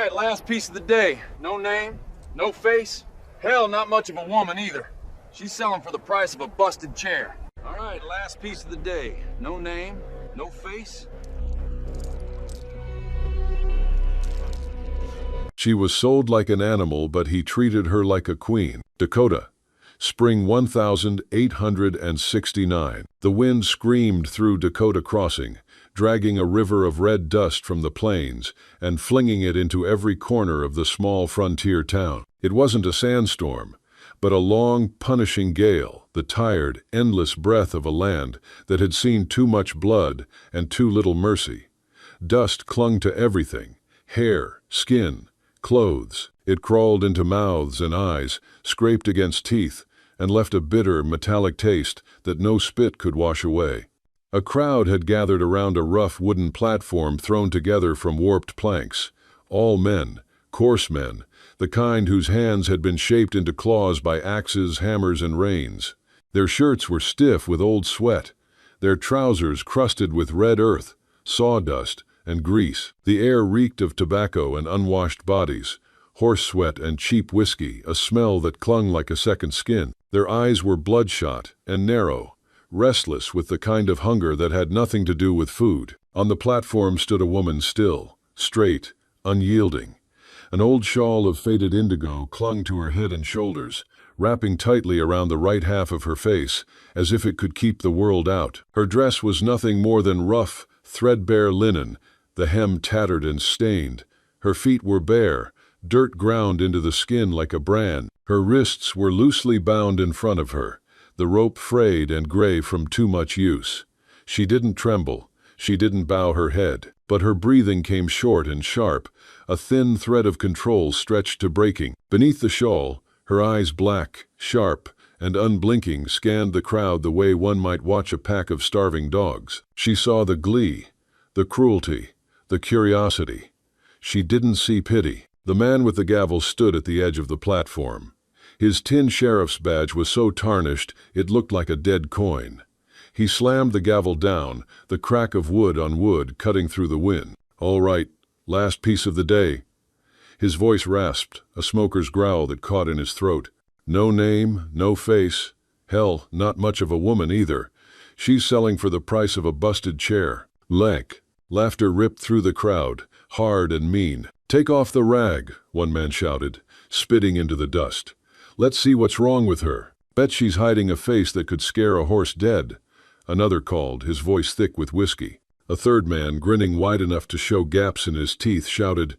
right, last piece of the day. No name, no face. Hell, not much of a woman either. She's selling for the price of a busted chair. All right, last piece of the day. No name, no face. She was sold like an animal, but he treated her like a queen. Dakota, spring 1869. The wind screamed through Dakota Crossing, dragging a river of red dust from the plains and flinging it into every corner of the small frontier town. It wasn't a sandstorm, but a long, punishing gale, the tired, endless breath of a land that had seen too much blood and too little mercy. Dust clung to everything: hair, skin, clothes. It crawled into mouths and eyes, scraped against teeth, and left a bitter, metallic taste that no spit could wash away. A crowd had gathered around a rough wooden platform thrown together from warped planks. All men, coarse men, the kind whose hands had been shaped into claws by axes, hammers, and reins. Their shirts were stiff with old sweat, their trousers crusted with red earth, sawdust, and grease. The air reeked of tobacco and unwashed bodies, horse sweat and cheap whiskey, a smell that clung like a second skin. Their eyes were bloodshot and narrow, restless with the kind of hunger that had nothing to do with food. On the platform stood a woman, still, straight, unyielding. An old shawl of faded indigo clung to her head and shoulders, wrapping tightly around the right half of her face, as if it could keep the world out. Her dress was nothing more than rough, threadbare linen, the hem tattered and stained. Her feet were bare, dirt ground into the skin like a brand. Her wrists were loosely bound in front of her, the rope frayed and gray from too much use. She didn't tremble, she didn't bow her head, but her breathing came short and sharp, a thin thread of control stretched to breaking. Beneath the shawl, her eyes black, sharp, and unblinking scanned the crowd the way one might watch a pack of starving dogs. She saw the glee, the cruelty, the curiosity. She didn't see pity. The man with the gavel stood at the edge of the platform. His tin sheriff's badge was so tarnished it looked like a dead coin. He slammed the gavel down, the crack of wood on wood cutting through the wind. "All right, last piece of the day." His voice rasped, a smoker's growl that caught in his throat. "No name, no face. Hell, not much of a woman either. She's selling for the price of a busted chair." Laughter ripped through the crowd, hard and mean. "Take off the rag," one man shouted, spitting into the dust. "Let's see what's wrong with her. Bet she's hiding a face that could scare a horse dead," another called, his voice thick with whiskey. A third man, grinning wide enough to show gaps in his teeth, shouted,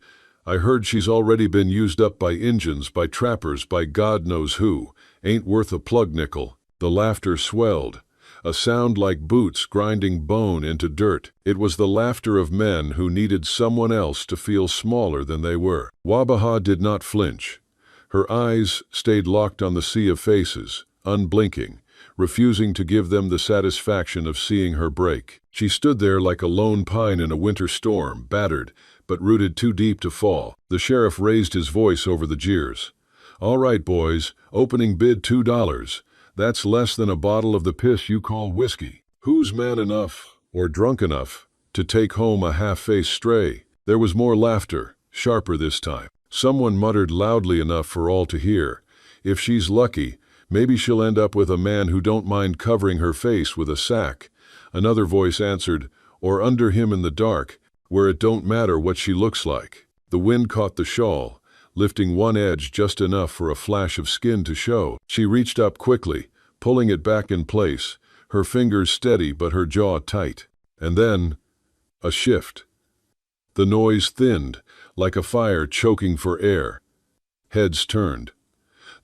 "I heard she's already been used up by Injuns, by trappers, by God knows who. Ain't worth a plug nickel." The laughter swelled, a sound like boots grinding bone into dirt. It was the laughter of men who needed someone else to feel smaller than they were. Wabaha did not flinch. Her eyes stayed locked on the sea of faces, unblinking, refusing to give them the satisfaction of seeing her break. She stood there like a lone pine in a winter storm, battered, but rooted too deep to fall. The sheriff raised his voice over the jeers. "All right, boys, opening bid $2. That's less than a bottle of the piss you call whiskey. Who's man enough, or drunk enough, to take home a half-faced stray?" There was more laughter, sharper this time. Someone muttered loudly enough for all to hear, "If she's lucky, maybe she'll end up with a man who don't mind covering her face with a sack." Another voice answered, "Or under him in the dark, where it don't matter what she looks like." The wind caught the shawl, lifting one edge just enough for a flash of skin to show. She reached up quickly, pulling it back in place, her fingers steady but her jaw tight. And then, a shift. The noise thinned, like a fire choking for air. Heads turned.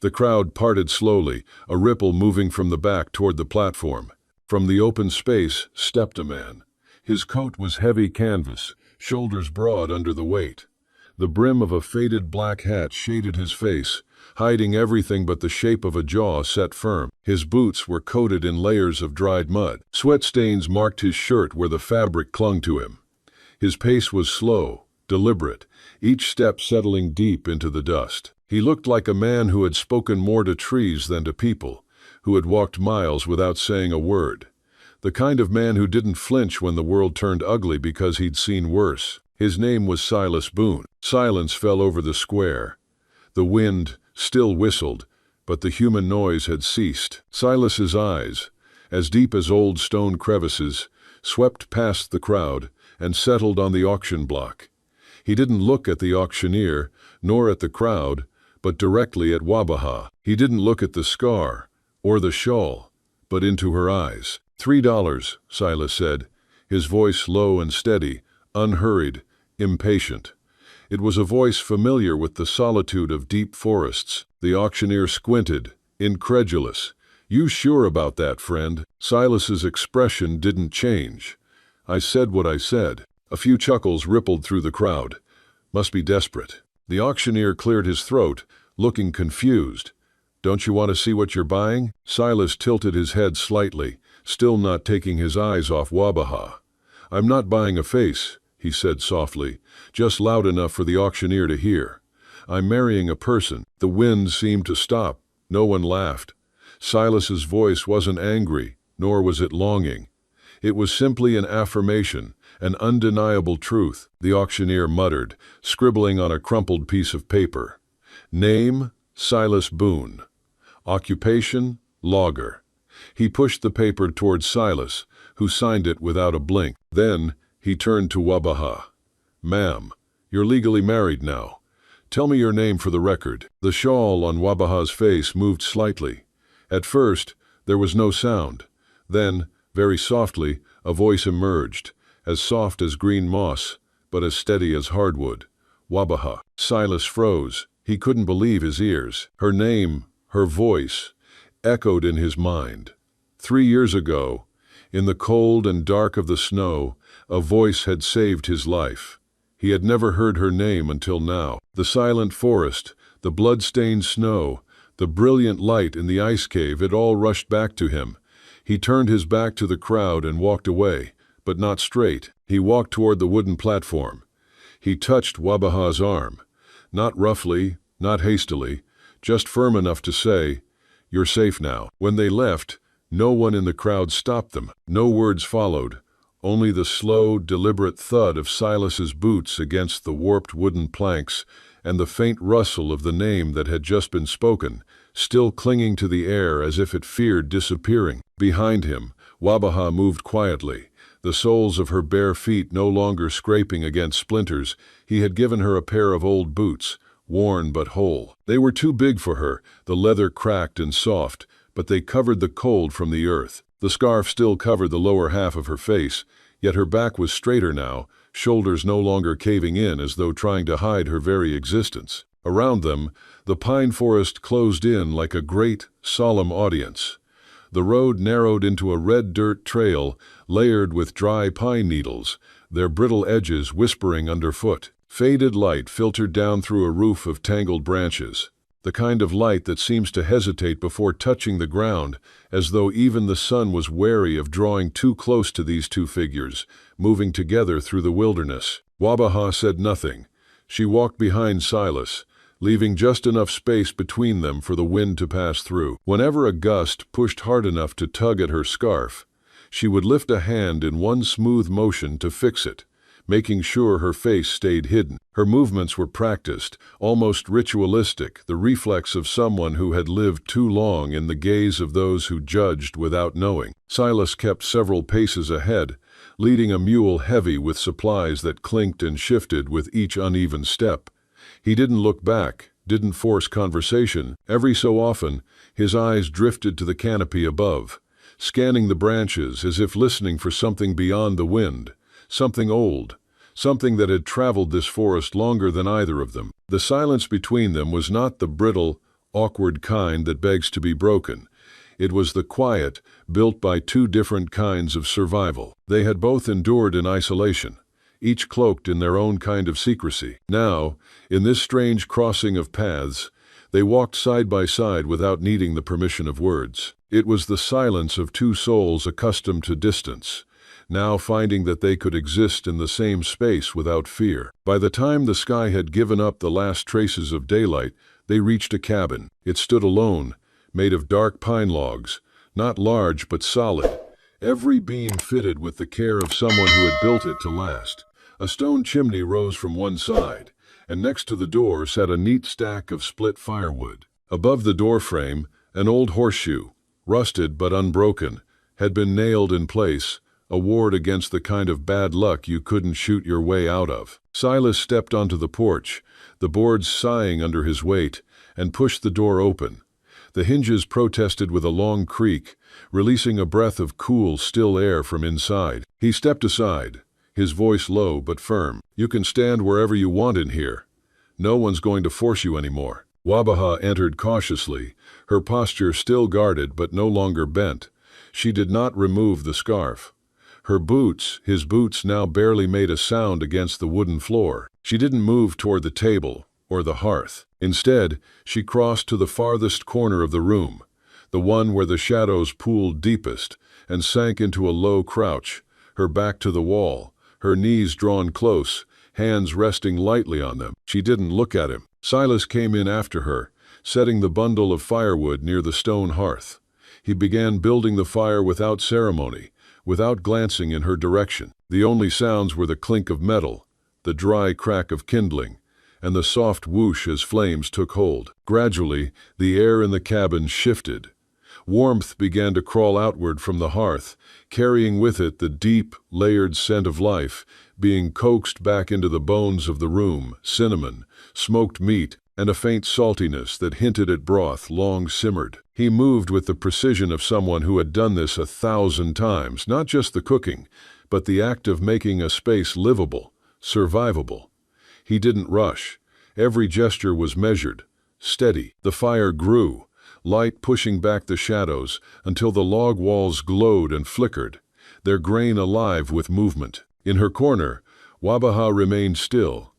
The crowd parted slowly, a ripple moving from the back toward the platform. From the open space stepped a man. His coat was heavy canvas, shoulders broad under the weight. The brim of a faded black hat shaded his face, hiding everything but the shape of a jaw set firm. His boots were coated in layers of dried mud. Sweat stains marked his shirt where the fabric clung to him. His pace was slow, deliberate, each step settling deep into the dust. He looked like a man who had spoken more to trees than to people, who had walked miles without saying a word. The kind of man who didn't flinch when the world turned ugly because he'd seen worse. His name was Silas Boone. Silence fell over the square. The wind still whistled, but the human noise had ceased. Silas's eyes, as deep as old stone crevices, swept past the crowd and settled on the auction block. He didn't look at the auctioneer, nor at the crowd, but directly at Wabaha. He didn't look at the scar, or the shawl, but into her eyes. $3, Silas said, his voice low and steady, unhurried, impatient. It was a voice familiar with the solitude of deep forests. The auctioneer squinted, incredulous. "You sure about that, friend?" Silas's expression didn't change. "I said what I said." A few chuckles rippled through the crowd. "Must be desperate." The auctioneer cleared his throat, looking confused. "Don't you want to see what you're buying?" Silas tilted his head slightly, still not taking his eyes off Wabaha. "I'm not buying a face," he said softly, just loud enough for the auctioneer to hear. "I'm marrying a person." The wind seemed to stop. No one laughed. Silas's voice wasn't angry, nor was it longing. It was simply an affirmation, an undeniable truth. The auctioneer muttered, scribbling on a crumpled piece of paper. "Name, Silas Boone. Occupation, logger." He pushed the paper toward Silas, who signed it without a blink. Then he turned to Wabaha. "Ma'am, you're legally married now. Tell me your name for the record." The shawl on Wabaha's face moved slightly. At first, there was no sound. Then, very softly, a voice emerged, as soft as green moss, but as steady as hardwood. "Wabaha." Silas froze. He couldn't believe his ears. Her name, her voice, echoed in his mind. 3 years ago, in the cold and dark of the snow, a voice had saved his life. He had never heard her name until now. The silent forest, the blood-stained snow, the brilliant light in the ice cave, it all rushed back to him. He turned his back to the crowd and walked away, but not straight. He walked toward the wooden platform. He touched Wabaha's arm. Not roughly, not hastily, just firm enough to say, "You're safe now." When they left, no one in the crowd stopped them. No words followed, only the slow, deliberate thud of Silas's boots against the warped wooden planks and the faint rustle of the name that had just been spoken, still clinging to the air as if it feared disappearing. Behind him, Wabaha moved quietly, the soles of her bare feet no longer scraping against splinters. He had given her a pair of old boots, worn but whole. They were too big for her, the leather cracked and soft, but they covered the cold from the earth. The scarf still covered the lower half of her face, yet her back was straighter now, shoulders no longer caving in as though trying to hide her very existence. Around them, the pine forest closed in like a great, solemn audience. The road narrowed into a red dirt trail layered with dry pine needles, their brittle edges whispering underfoot. Faded light filtered down through a roof of tangled branches, the kind of light that seems to hesitate before touching the ground, as though even the sun was wary of drawing too close to these two figures, moving together through the wilderness. Wabaha said nothing. She walked behind Silas, leaving just enough space between them for the wind to pass through. Whenever a gust pushed hard enough to tug at her scarf, she would lift a hand in one smooth motion to fix it, making sure her face stayed hidden. Her movements were practiced, almost ritualistic, the reflex of someone who had lived too long in the gaze of those who judged without knowing. Silas kept several paces ahead, leading a mule heavy with supplies that clinked and shifted with each uneven step. He didn't look back, didn't force conversation. Every so often, his eyes drifted to the canopy above, scanning the branches as if listening for something beyond the wind, something old, something that had traveled this forest longer than either of them. The silence between them was not the brittle, awkward kind that begs to be broken. It was the quiet, built by two different kinds of survival. They had both endured in isolation, each cloaked in their own kind of secrecy. Now, in this strange crossing of paths, they walked side by side without needing the permission of words. It was the silence of two souls accustomed to distance, now finding that they could exist in the same space without fear. By the time the sky had given up the last traces of daylight, they reached a cabin. It stood alone, made of dark pine logs, not large but solid, every beam fitted with the care of someone who had built it to last. A stone chimney rose from one side, and next to the door sat a neat stack of split firewood. Above the doorframe, an old horseshoe, rusted but unbroken, had been nailed in place, a ward against the kind of bad luck you couldn't shoot your way out of. Silas stepped onto the porch, the boards sighing under his weight, and pushed the door open. The hinges protested with a long creak, releasing a breath of cool, still air from inside. He stepped aside, his voice low but firm. "You can stand wherever you want in here. No one's going to force you anymore." Wabaha entered cautiously, her posture still guarded but no longer bent. She did not remove the scarf. His boots now barely made a sound against the wooden floor. She didn't move toward the table or the hearth. Instead, she crossed to the farthest corner of the room, the one where the shadows pooled deepest, and sank into a low crouch, her back to the wall, her knees drawn close, hands resting lightly on them. She didn't look at him. Silas came in after her, setting the bundle of firewood near the stone hearth. He began building the fire without ceremony, without glancing in her direction. The only sounds were the clink of metal, the dry crack of kindling, and the soft whoosh as flames took hold. Gradually, the air in the cabin shifted. Warmth began to crawl outward from the hearth, carrying with it the deep, layered scent of life, being coaxed back into the bones of the room, cinnamon, smoked meat, and a faint saltiness that hinted at broth long simmered. He moved with the precision of someone who had done this 1,000 times, not just the cooking, but the act of making a space livable, survivable. He didn't rush. Every gesture was measured, steady. The fire grew, light pushing back the shadows until the log walls glowed and flickered, their grain alive with movement. In her corner, Wabaha remained still.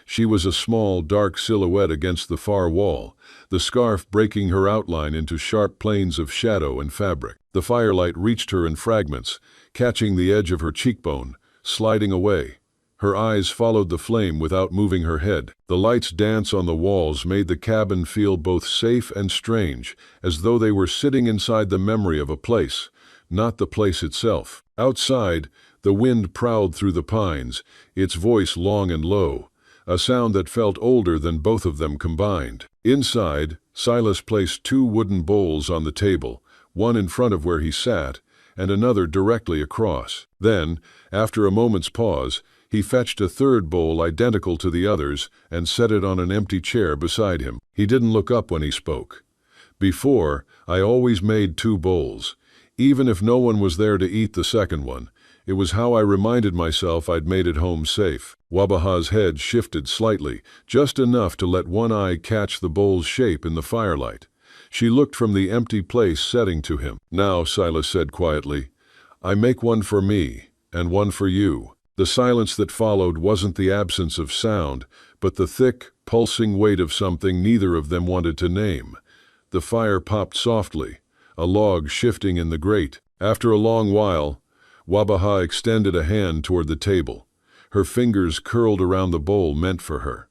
She was a small, dark silhouette against the far wall, the scarf breaking her outline into sharp planes of shadow and fabric. The firelight reached her in fragments, catching the edge of her cheekbone, sliding away. Her eyes followed the flame without moving her head. The light's dance on the walls made the cabin feel both safe and strange, as though they were sitting inside the memory of a place, not the place itself. Outside, the wind prowled through the pines, its voice long and low, a sound that felt older than both of them combined. Inside, Silas placed 2 wooden bowls on the table, one in front of where he sat, and another directly across. Then, after a moment's pause, he fetched a 3rd bowl identical to the others and set it on an empty chair beside him. He didn't look up when he spoke. "Before, I always made 2 bowls, even if no one was there to eat the second one. It was how I reminded myself I'd made it home safe." Wabaha's head shifted slightly, just enough to let one eye catch the bowl's shape in the firelight. She looked from the empty place setting to him. "Now," Silas said quietly, "I make one for me, and one for you." The silence that followed wasn't the absence of sound, but the thick, pulsing weight of something neither of them wanted to name. The fire popped softly, a log shifting in the grate. After a long while, Wabaha extended a hand toward the table. Her fingers curled around the bowl meant for her.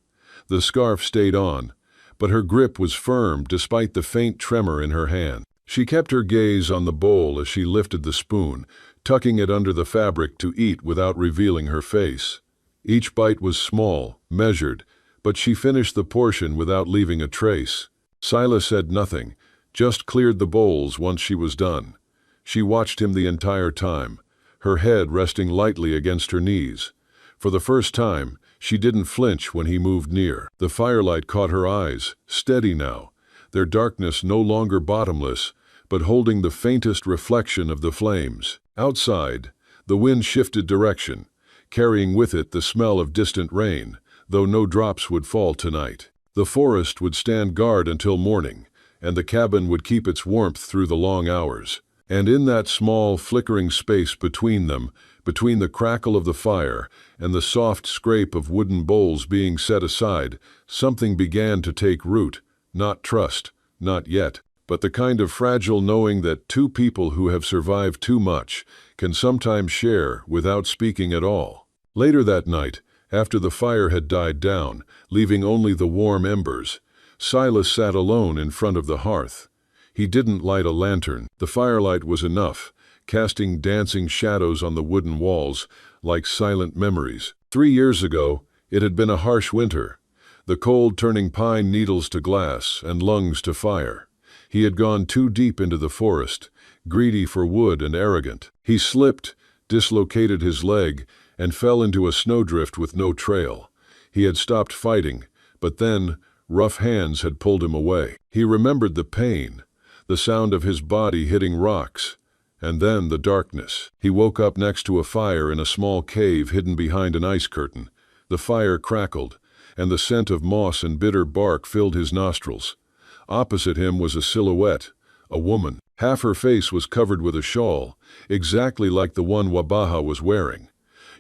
The scarf stayed on, but her grip was firm despite the faint tremor in her hand. She kept her gaze on the bowl as she lifted the spoon, tucking it under the fabric to eat without revealing her face. Each bite was small, measured, but she finished the portion without leaving a trace. Silas said nothing, just cleared the bowls once she was done. She watched him the entire time, her head resting lightly against her knees. For the first time, she didn't flinch when he moved near. The firelight caught her eyes, steady now, their darkness no longer bottomless, but holding the faintest reflection of the flames. Outside, the wind shifted direction, carrying with it the smell of distant rain, though no drops would fall tonight. The forest would stand guard until morning, and the cabin would keep its warmth through the long hours. And in that small, flickering space between them, between the crackle of the fire and the soft scrape of wooden bowls being set aside, something began to take root. Not trust, not yet, but the kind of fragile knowing that 2 people who have survived too much can sometimes share without speaking at all. Later that night, after the fire had died down, leaving only the warm embers, Silas sat alone in front of the hearth. He didn't light a lantern. The firelight was enough, casting dancing shadows on the wooden walls like silent memories. 3 years ago, it had been a harsh winter, the cold turning pine needles to glass and lungs to fire. He had gone too deep into the forest, greedy for wood and arrogant. He slipped, dislocated his leg, and fell into a snowdrift with no trail. He had stopped fighting, but then rough hands had pulled him away. He remembered the pain, the sound of his body hitting rocks, and then the darkness. He woke up next to a fire in a small cave hidden behind an ice curtain. The fire crackled, and the scent of moss and bitter bark filled his nostrils. Opposite him was a silhouette, a woman. Half her face was covered with a shawl, exactly like the one Wabaha was wearing.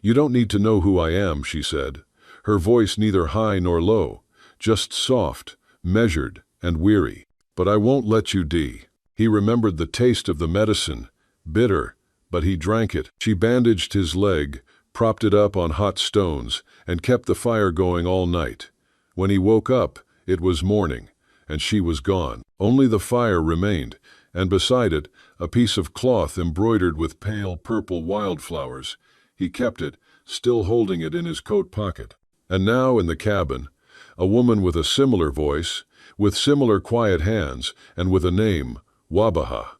"You don't need to know who I am," she said, her voice neither high nor low, just soft, measured, and weary. "But I won't let you die." He remembered the taste of the medicine, bitter, but he drank it. She bandaged his leg, propped it up on hot stones, and kept the fire going all night. When he woke up, it was morning, and she was gone. Only the fire remained, and beside it, a piece of cloth embroidered with pale purple wildflowers. He kept it, still holding it in his coat pocket. And now in the cabin, a woman with a similar voice, with similar quiet hands, and with a name, Wabaha.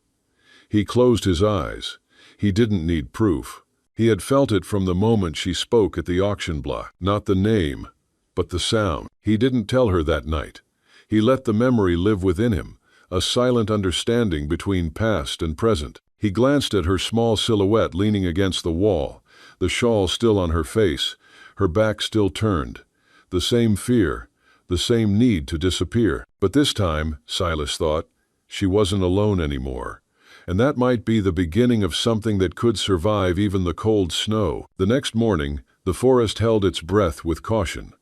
He closed his eyes. He didn't need proof. He had felt it from the moment she spoke at the auction block. Not the name, but the sound. He didn't tell her that night. He let the memory live within him, a silent understanding between past and present. He glanced at her small silhouette leaning against the wall, the shawl still on her face, her back still turned. The same fear, the same need to disappear. But this time, Silas thought, she wasn't alone anymore. And that might be the beginning of something that could survive even the cold snow. The next morning, the forest held its breath with caution.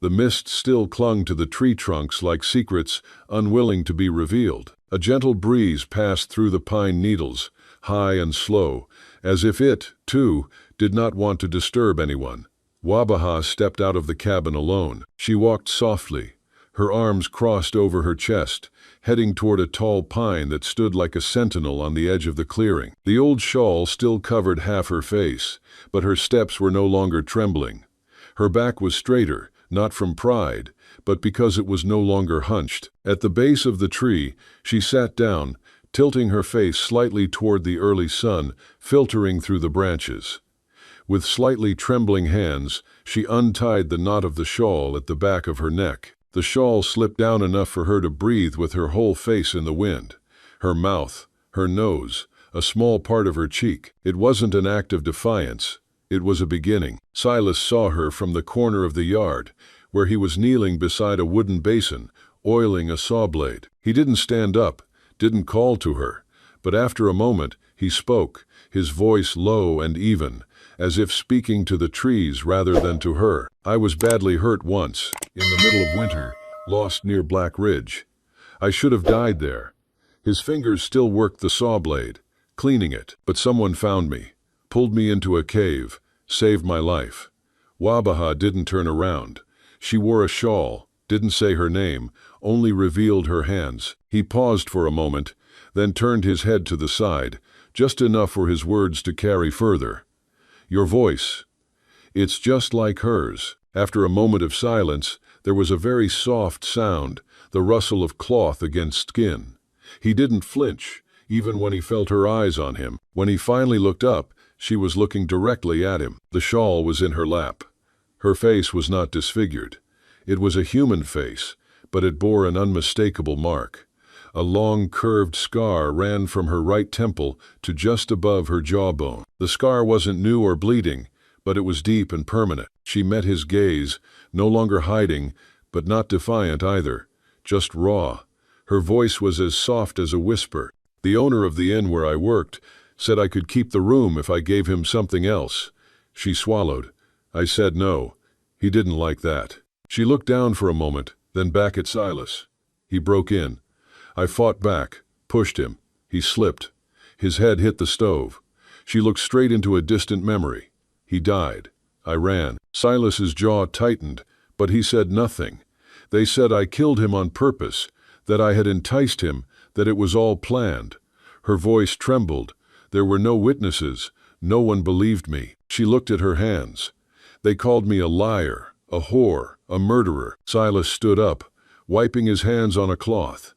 The mist still clung to the tree trunks like secrets unwilling to be revealed. A gentle breeze passed through the pine needles, high and slow, as if it, too, did not want to disturb anyone. Wabaha stepped out of the cabin alone. She walked softly, her arms crossed over her chest, heading toward a tall pine that stood like a sentinel on the edge of the clearing. The old shawl still covered half her face, but her steps were no longer trembling. Her back was straighter, not from pride, but because it was no longer hunched. At the base of the tree, she sat down, tilting her face slightly toward the early sun, filtering through the branches. With slightly trembling hands, she untied the knot of the shawl at the back of her neck. The shawl slipped down enough for her to breathe with her whole face in the wind. Her mouth, her nose, a small part of her cheek. It wasn't an act of defiance. It was a beginning. Silas saw her from the corner of the yard, where he was kneeling beside a wooden basin, oiling a saw blade. He didn't stand up, didn't call to her, but after a moment he spoke, his voice low and even, as if speaking to the trees rather than to her. "I was badly hurt once, in the middle of winter, lost near Black Ridge. I should have died there." His fingers still worked the saw blade, cleaning it, but someone found me, pulled me into a cave, saved my life. Wabaha didn't turn around. She wore a shawl, didn't say her name, only revealed her hands. He paused for a moment, then turned his head to the side, just enough for his words to carry further. "Your voice. It's just like hers." After a moment of silence, there was a very soft sound, the rustle of cloth against skin. He didn't flinch, even when he felt her eyes on him. When he finally looked up, she was looking directly at him. The shawl was in her lap. Her face was not disfigured. It was a human face, but it bore an unmistakable mark. A long curved scar ran from her right temple to just above her jawbone. The scar wasn't new or bleeding, but it was deep and permanent. She met his gaze, no longer hiding, but not defiant either, just raw. Her voice was as soft as a whisper. "The owner of the inn where I worked said I could keep the room if I gave him something else." She swallowed. I said no. He didn't like that. She looked down for a moment, then back at Silas. He broke in. I fought back, pushed him. He slipped. His head hit the stove. She looked straight into a distant memory. He died. I ran. Silas's jaw tightened, but he said nothing. They said I killed him on purpose, that I had enticed him, that it was all planned. Her voice trembled. There were no witnesses. No one believed me. She looked at her hands. They called me a liar, a whore, a murderer. Silas stood up, wiping his hands on a cloth.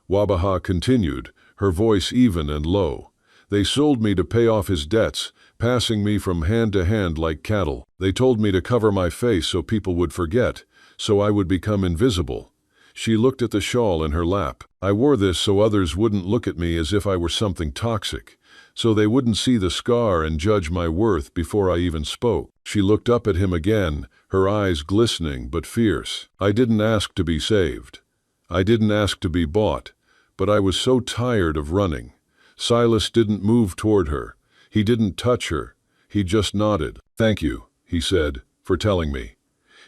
Wabaha continued, her voice even and low. They sold me to pay off his debts, passing me from hand to hand like cattle. They told me to cover my face so people would forget, so I would become invisible. She looked at the shawl in her lap. I wore this so others wouldn't look at me as if I were something toxic, so they wouldn't see the scar and judge my worth before I even spoke. She looked up at him again, her eyes glistening but fierce. I didn't ask to be saved. I didn't ask to be bought, but I was so tired of running. Silas didn't move toward her. He didn't touch her. He just nodded. "Thank you," he said, "for telling me."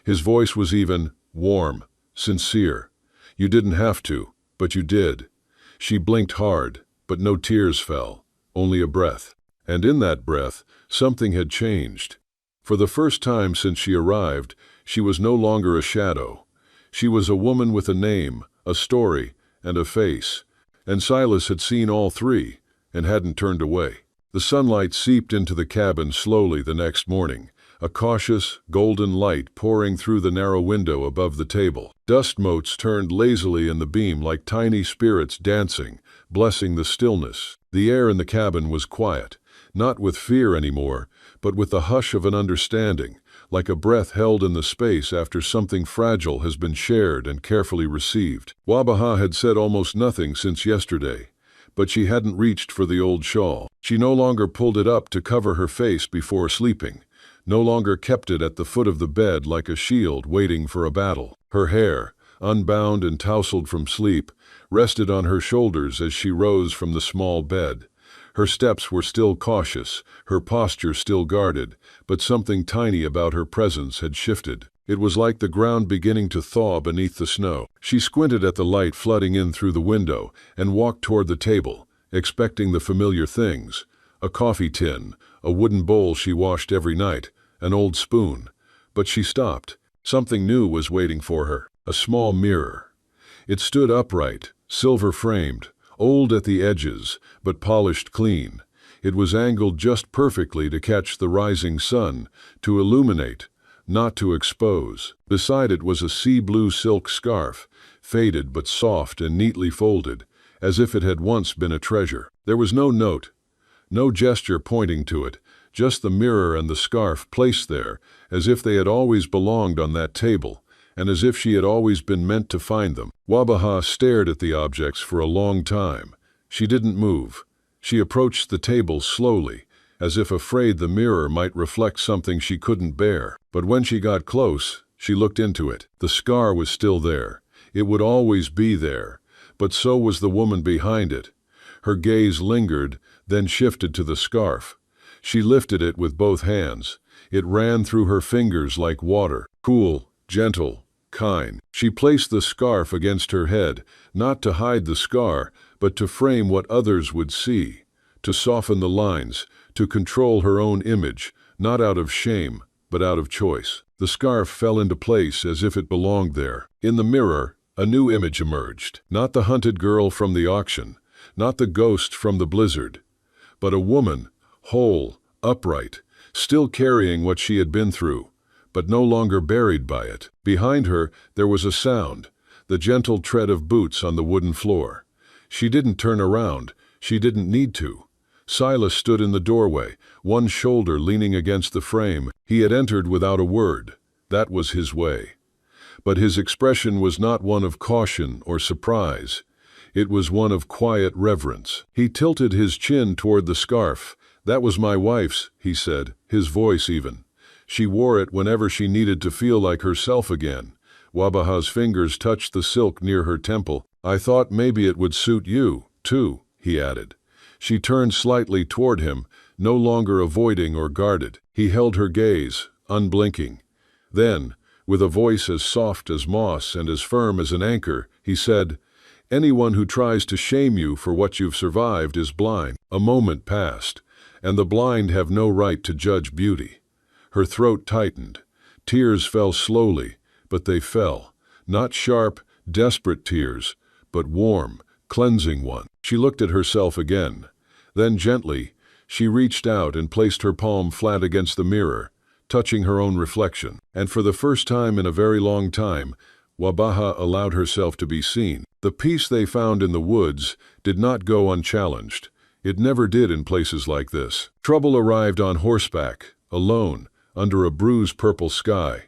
His voice was even, warm, sincere. "You didn't have to, but you did." She blinked hard, but no tears fell, only a breath. And in that breath, something had changed. For the first time since she arrived, she was no longer a shadow. She was a woman with a name, a story, and a face. And Silas had seen all three, and hadn't turned away. The sunlight seeped into the cabin slowly the next morning, a cautious, golden light pouring through the narrow window above the table. Dust motes turned lazily in the beam like tiny spirits dancing, blessing the stillness. The air in the cabin was quiet, not with fear anymore, but with the hush of an understanding, like a breath held in the space after something fragile has been shared and carefully received. Wabaha had said almost nothing since yesterday, but she hadn't reached for the old shawl. She no longer pulled it up to cover her face before sleeping, no longer kept it at the foot of the bed like a shield waiting for a battle. Her hair, unbound and tousled from sleep, rested on her shoulders as she rose from the small bed. Her steps were still cautious, her posture still guarded, but something tiny about her presence had shifted. It was like the ground beginning to thaw beneath the snow. She squinted at the light flooding in through the window and walked toward the table, expecting the familiar things: a coffee tin, a wooden bowl she washed every night, an old spoon. But she stopped. Something new was waiting for her. A small mirror. It stood upright, silver-framed, old at the edges, but polished clean. It was angled just perfectly to catch the rising sun, to illuminate, not to expose. Beside it was a sea-blue silk scarf, faded but soft and neatly folded, as if it had once been a treasure. There was no note, no gesture pointing to it, just the mirror and the scarf placed there, as if they had always belonged on that table, and as if she had always been meant to find them. Wabaha stared at the objects for a long time. She didn't move. She approached the table slowly, as if afraid the mirror might reflect something she couldn't bear. But when she got close, she looked into it. The scar was still there. It would always be there. But so was the woman behind it. Her gaze lingered, then shifted to the scarf. She lifted it with both hands. It ran through her fingers like water, cool, gentle, kind. She placed the scarf against her head, not to hide the scar, but to frame what others would see, to soften the lines, to control her own image, not out of shame, but out of choice. The scarf fell into place as if it belonged there. In the mirror, a new image emerged. Not the hunted girl from the auction, not the ghost from the blizzard, but a woman, whole, upright, still carrying what she had been through, but no longer buried by it. Behind her, there was a sound, the gentle tread of boots on the wooden floor. She didn't turn around. She didn't need to. Silas stood in the doorway, one shoulder leaning against the frame. He had entered without a word. That was his way. But his expression was not one of caution or surprise. It was one of quiet reverence. He tilted his chin toward the scarf. "That was my wife's," he said, his voice even. "She wore it whenever she needed to feel like herself again." Wabaha's fingers touched the silk near her temple. "I thought maybe it would suit you, too," he added. She turned slightly toward him, no longer avoiding or guarded. He held her gaze, unblinking. Then, with a voice as soft as moss and as firm as an anchor, he said, "Anyone who tries to shame you for what you've survived is blind." A moment passed, and the blind have no right to judge beauty. Her throat tightened. Tears fell slowly, but they fell. Not sharp, desperate tears, but warm, cleansing ones. She looked at herself again. Then gently, she reached out and placed her palm flat against the mirror, touching her own reflection. And for the first time in a very long time, Wabaha allowed herself to be seen. The peace they found in the woods did not go unchallenged. It never did in places like this. Trouble arrived on horseback, alone, under a bruised purple sky.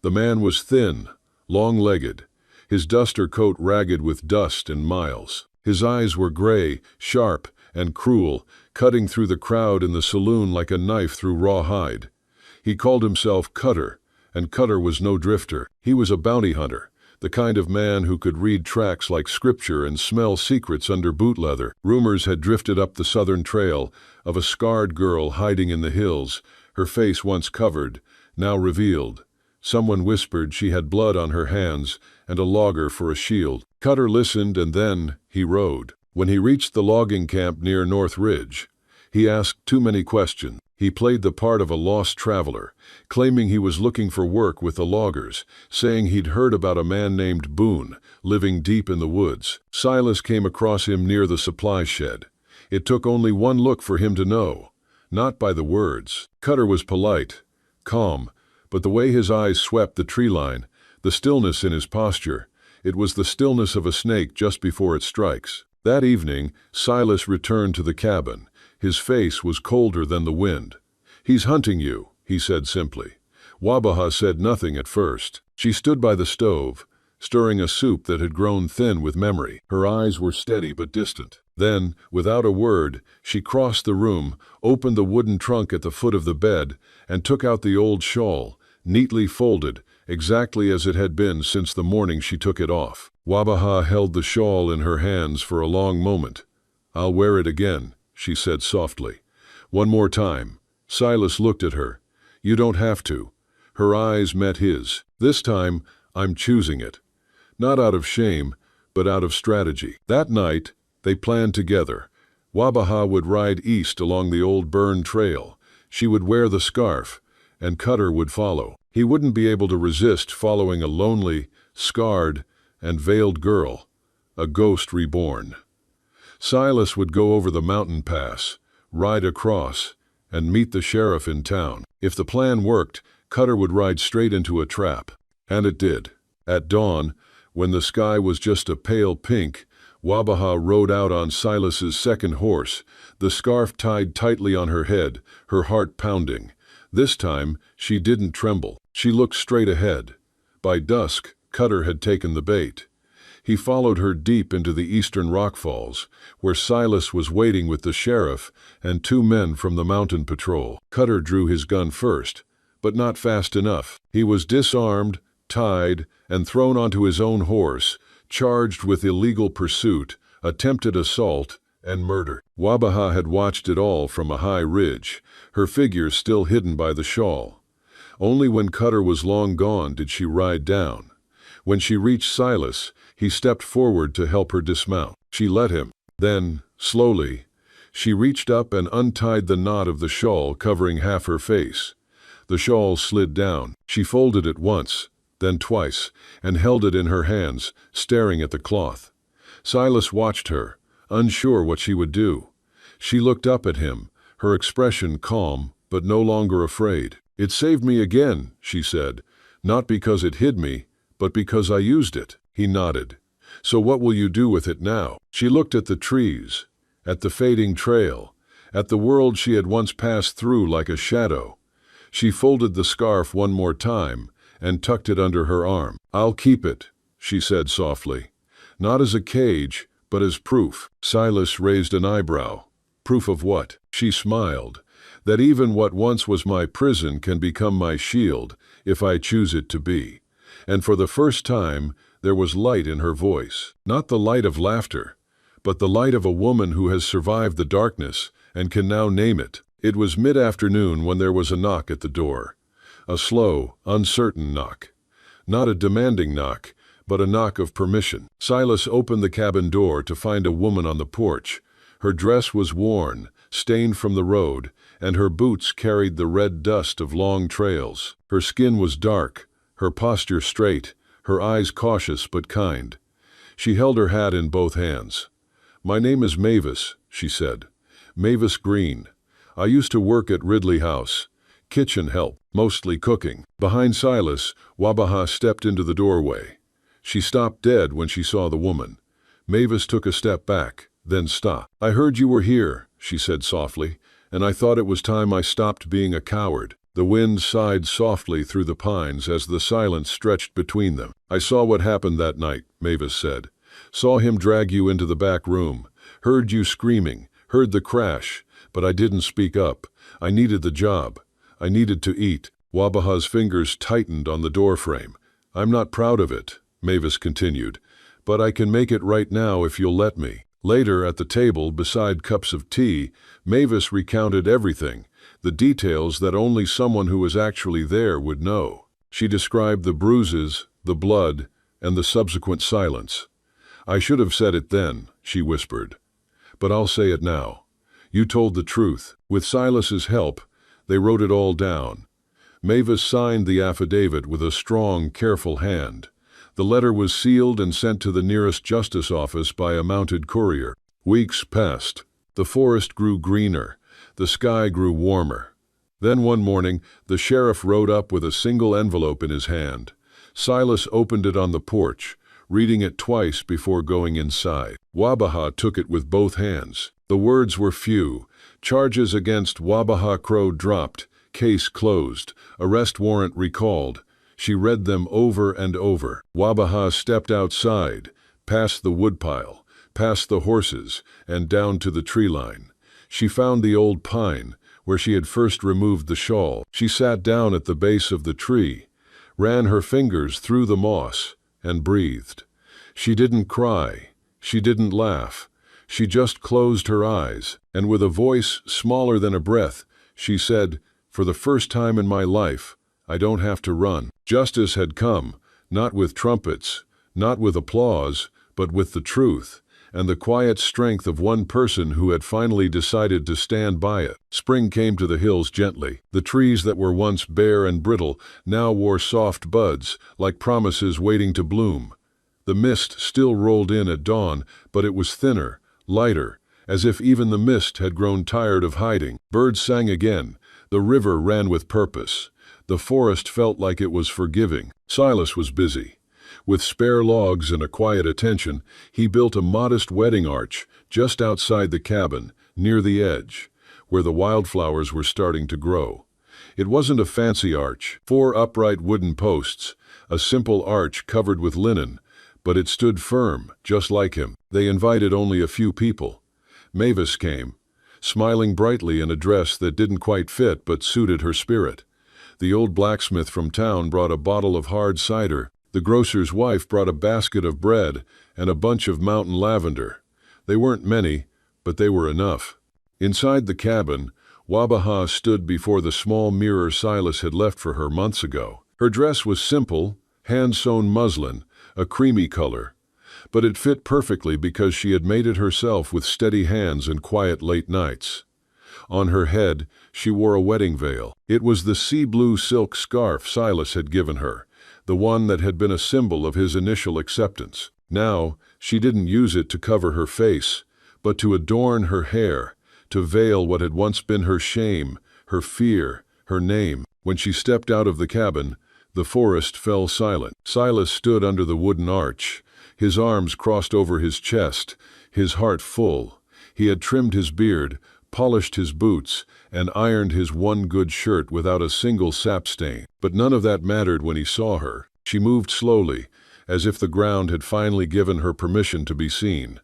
The man was thin, long-legged, his duster coat ragged with dust and miles. His eyes were gray, sharp, and cruel, cutting through the crowd in the saloon like a knife through raw hide. He called himself Cutter, and Cutter was no drifter. He was a bounty hunter, the kind of man who could read tracks like scripture and smell secrets under boot leather. Rumors had drifted up the southern trail of a scarred girl hiding in the hills, her face once covered, now revealed. Someone whispered she had blood on her hands and a logger for a shield. Cutter listened, and then he rode. When he reached the logging camp near North Ridge, he asked too many questions. He played the part of a lost traveler, claiming he was looking for work with the loggers, saying he'd heard about a man named Boone living deep in the woods. Silas came across him near the supply shed. It took only one look for him to know, not by the words. Cutter was polite, calm, but the way his eyes swept the tree line, the stillness in his posture, it was the stillness of a snake just before it strikes. That evening, Silas returned to the cabin. His face was colder than the wind. "He's hunting you," he said simply. Wabaha said nothing at first. She stood by the stove, stirring a soup that had grown thin with memory. Her eyes were steady but distant. Then, without a word, she crossed the room, opened the wooden trunk at the foot of the bed, and took out the old shawl, neatly folded, exactly as it had been since the morning she took it off. Wabaha held the shawl in her hands for a long moment. "I'll wear it again," she said softly. "One more time." Silas looked at her. "You don't have to." Her eyes met his. "This time, I'm choosing it. Not out of shame, but out of strategy." That night, they planned together. Wabaha would ride east along the old burned trail. She would wear the scarf, and Cutter would follow. He wouldn't be able to resist following a lonely, scarred, and veiled girl, a ghost reborn. Silas would go over the mountain pass, ride across, and meet the sheriff in town. If the plan worked, Cutter would ride straight into a trap. And it did. At dawn, when the sky was just a pale pink, Wabaha rode out on Silas's second horse, the scarf tied tightly on her head, her heart pounding. This time, she didn't tremble. She looked straight ahead. By dusk, Cutter had taken the bait. He followed her deep into the eastern rock falls, where Silas was waiting with the sheriff and 2 men from the mountain patrol. Cutter drew his gun first, but not fast enough. He was disarmed, tied, and thrown onto his own horse, charged with illegal pursuit, attempted assault, and murder. Wabaha had watched it all from a high ridge, her figure still hidden by the shawl. Only when Cutter was long gone did she ride down. When she reached Silas, he stepped forward to help her dismount. She let him. Then, slowly, she reached up and untied the knot of the shawl covering half her face. The shawl slid down. She folded it once, then twice, and held it in her hands, staring at the cloth. Silas watched her, unsure what she would do. She looked up at him, her expression calm, but no longer afraid. "It saved me again," she said, "not because it hid me, but because I used it." He nodded. "So what will you do with it now?" She looked at the trees, at the fading trail, at the world she had once passed through like a shadow. She folded the scarf one more time and tucked it under her arm. "I'll keep it," she said softly. "Not as a cage, but as proof." Silas raised an eyebrow. "Proof of what?" She smiled. "That even what once was my prison can become my shield, if I choose it to be." And for the first time, there was light in her voice. Not the light of laughter, but the light of a woman who has survived the darkness and can now name it. It was mid-afternoon when there was a knock at the door. A slow, uncertain knock. Not a demanding knock, but a knock of permission. Silas opened the cabin door to find a woman on the porch. Her dress was worn, stained from the road, and her boots carried the red dust of long trails. Her skin was dark, her posture straight, her eyes cautious but kind. She held her hat in both hands. "My name is Mavis," she said. "Mavis Green. I used to work at Ridley House. Kitchen help." mostly cooking. Behind Silas, Wabaha stepped into the doorway. She stopped dead when she saw the woman. Mavis took a step back, then stopped. "I heard you were here," she said softly, "and I thought it was time I stopped being a coward." The wind sighed softly through the pines as the silence stretched between them. "I saw what happened that night," Mavis said. "Saw him drag you into the back room. Heard you screaming, heard the crash, but I didn't speak up. I needed the job. I needed to eat." Wabaha's fingers tightened on the doorframe. "I'm not proud of it," Mavis continued, "but I can make it right now if you'll let me." Later, at the table, beside cups of tea, Mavis recounted everything, the details that only someone who was actually there would know. She described the bruises, the blood, and the subsequent silence. "I should have said it then," she whispered, "but I'll say it now. You told the truth. With Silas's help, they wrote it all down." Mavis signed the affidavit with a strong, careful hand. The letter was sealed and sent to the nearest justice office by a mounted courier. Weeks passed. The forest grew greener. The sky grew warmer. Then one morning, the sheriff rode up with a single envelope in his hand. Silas opened it on the porch, reading it twice before going inside. Wabaha took it with both hands. The words were few. Charges against Wabaha Crow dropped, case closed, arrest warrant recalled. She read them over and over. Wabaha stepped outside, past the woodpile, past the horses, and down to the tree line. She found the old pine, where she had first removed the shawl. She sat down at the base of the tree, ran her fingers through the moss, and breathed. She didn't cry. She didn't laugh. She just closed her eyes, and with a voice smaller than a breath, she said, "For the first time in my life, I don't have to run." Justice had come, not with trumpets, not with applause, but with the truth, and the quiet strength of one person who had finally decided to stand by it. Spring came to the hills gently. The trees that were once bare and brittle now wore soft buds, like promises waiting to bloom. The mist still rolled in at dawn, but it was thinner, lighter, as if even the mist had grown tired of hiding. Birds sang again. The river ran with purpose. The forest felt like it was forgiving. Silas was busy. With spare logs and a quiet attention, he built a modest wedding arch just outside the cabin, near the edge, where the wildflowers were starting to grow. It wasn't a fancy arch, 4 upright wooden posts, a simple arch covered with linen, but it stood firm, just like him. They invited only a few people. Mavis came, smiling brightly in a dress that didn't quite fit but suited her spirit. The old blacksmith from town brought a bottle of hard cider. The grocer's wife brought a basket of bread and a bunch of mountain lavender. They weren't many, but they were enough. Inside the cabin, Wabaha stood before the small mirror Silas had left for her months ago. Her dress was simple, hand-sewn muslin, a creamy color, but it fit perfectly because she had made it herself with steady hands and quiet late nights. On her head, she wore a wedding veil. It was the sea-blue silk scarf Silas had given her, the one that had been a symbol of his initial acceptance. Now, she didn't use it to cover her face, but to adorn her hair, to veil what had once been her shame, her fear, her name. When she stepped out of the cabin, the forest fell silent. Silas stood under the wooden arch, his arms crossed over his chest, his heart full. He had trimmed his beard, polished his boots, and ironed his one good shirt without a single sap stain. But none of that mattered when he saw her. She moved slowly, as if the ground had finally given her permission to be seen.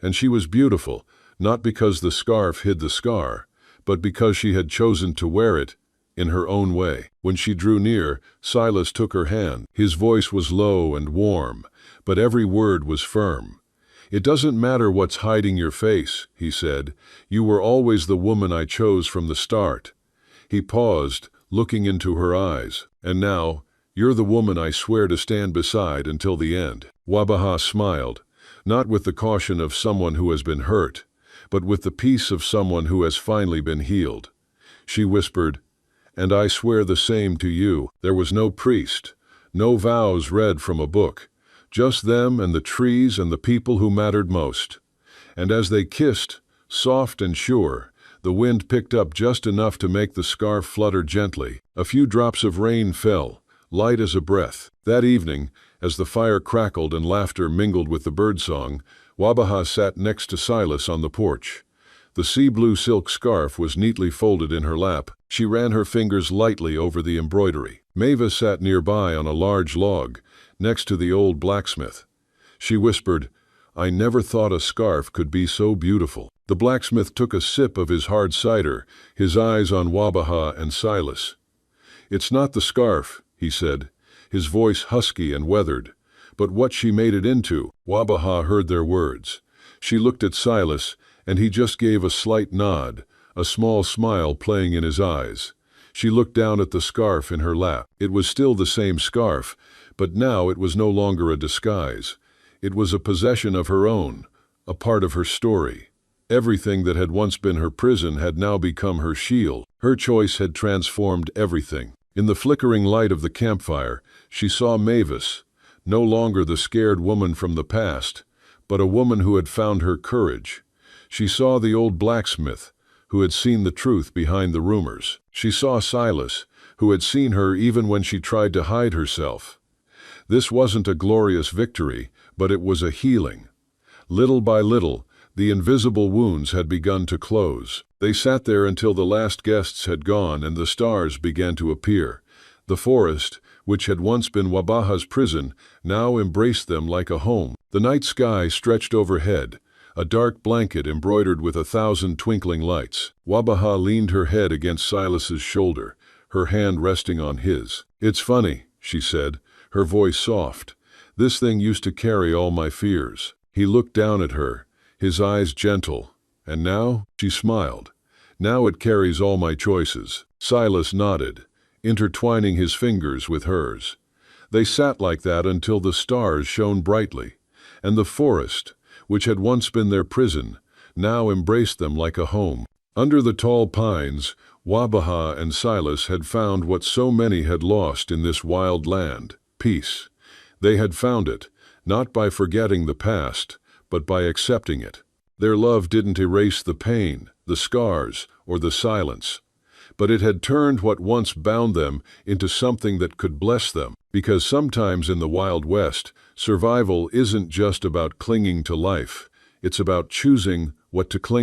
And she was beautiful, not because the scarf hid the scar, but because she had chosen to wear it in her own way. When she drew near, Silas took her hand. His voice was low and warm, but every word was firm. "It doesn't matter what's hiding your face," he said. "You were always the woman I chose from the start." He paused, looking into her eyes. "And now, you're the woman I swear to stand beside until the end." Wabaha smiled, not with the caution of someone who has been hurt, but with the peace of someone who has finally been healed. She whispered, "And I swear the same to you." There was no priest, no vows read from a book, just them and the trees and the people who mattered most. And as they kissed, soft and sure, The wind picked up just enough to make the scarf flutter gently. A few drops of rain fell, light as a breath. That evening, as the fire crackled and laughter mingled with the birdsong, Wabaha sat next to Silas on the porch. The sea-blue silk scarf was neatly folded in her lap. She ran her fingers lightly over the embroidery. Mavis sat nearby on a large log, next to the old blacksmith. She whispered, "I never thought a scarf could be so beautiful." The blacksmith took a sip of his hard cider, his eyes on Wabaha and Silas. "It's not the scarf," he said, his voice husky and weathered, "but what she made it into." Wabaha heard their words. She looked at Silas, and he just gave a slight nod, a small smile playing in his eyes. She looked down at the scarf in her lap. It was still the same scarf, but now it was no longer a disguise. It was a possession of her own, a part of her story. Everything that had once been her prison had now become her shield. Her choice had transformed everything. In the flickering light of the campfire, she saw Mavis, no longer the scared woman from the past, but a woman who had found her courage. She saw the old blacksmith, who had seen the truth behind the rumors. She saw Silas, who had seen her even when she tried to hide herself. This wasn't a glorious victory, but it was a healing. Little by little, the invisible wounds had begun to close. They sat there until the last guests had gone and the stars began to appear. The forest, which had once been Wabaha's prison, now embraced them like a home. The night sky stretched overhead, a dark blanket embroidered with 1,000 twinkling lights. Wabaha leaned her head against Silas's shoulder, her hand resting on his. "It's funny," she said, her voice soft. "This thing used to carry all my fears." He looked down at her, his eyes gentle. "And now?" She smiled. "Now it carries all my choices." Silas nodded, intertwining his fingers with hers. They sat like that until the stars shone brightly, and the forest, which had once been their prison, now embraced them like a home. Under the tall pines, Wabaha and Silas had found what so many had lost in this wild land: peace. They had found it, not by forgetting the past, but by accepting it. Their love didn't erase the pain, the scars, or the silence, but it had turned what once bound them into something that could bless them. Because sometimes in the Wild West, survival isn't just about clinging to life, it's about choosing what to cling